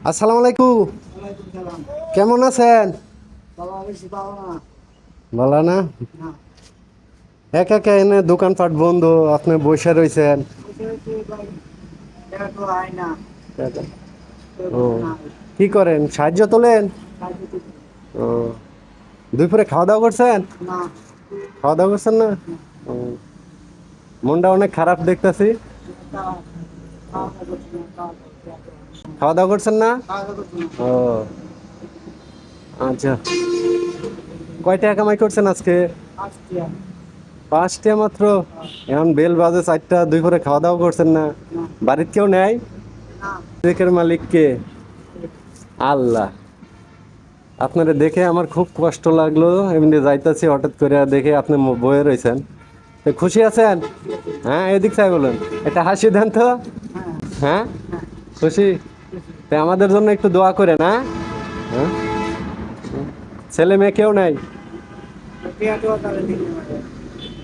আসসালামু আলাইকুম। ওয়ালাইকুম সালাম। কেমন আছেন? বাবা বেশি পাবো না। ভালো না? না, একা একা এনে দোকানপাট বন্ধ, আপনি বসে রয়েছেন। বসে বসে ভাই দেখা তো হয় না। কেউ ও, কিছু না, কি করেন? সাহায্য তোলেন? কাজে কিছু ও, দুপুরে খাওয়া দাওয়া করছেন? না। খাওয়া দাওয়া করছেন না? ও, মনটা অনেক খারাপ দেখতেছি। খাওয়া খাওয়া দাওয়া করছি না, খাওয়া দাওয়া খাওয়া দাওয়া করছেন না? খাওয়া দাওয়া করছি না। ও, আচ্ছা। কয় টাকা কামাই করছেন আজকে? আসছি আর। 5টা মাত্র? এখন বেল বাজে 4টা, দুপুরে খাওয়া দাওয়া করছেন না? না, বাড়িতে কেউ নেই? না, রিজিকের মালিক কে? আল্লাহ। আপনারা দেখে আমার খুব কষ্ট লাগলো। এমনি যাইতাছি, হঠাৎ করে দেখে আপনি বয়ে রয়েছেন। তো খুশি আছেন? হ্যাঁ, এদিক চাই বলুন। একটা হাসি দেন তো। হ্যাঁ, হ্যাঁ, হ্যাঁ, খুশি? তো আমাদের জন্য একটু দোয়া করেন। হ্যাঁ, হ্যাঁ? ছেলে মেয়ে কেউ নাই? পেয়া টোয়া তাহলে দিলে হবে।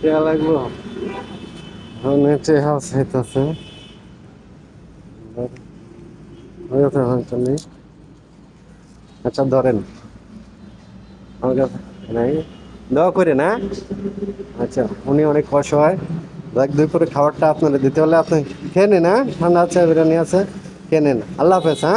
দেয়া লাগবো। নেটে হাউস হইতাছে। হয়তো নেই। আচ্ছা, ধরেন। আমার কাছে নাই। দোয়া করে না। আচ্ছা, উনি অনেক অসহায়। দেখ, দুপুরে খাবারটা আপনারা দিতে হলে আপনি খেয়ে নিন। হ্যাঁ, ঠান্ডা আছে, বিরিয়ানি আছে, খেয়ে নিন। আল্লাহ হাফেজ। হ্যাঁ।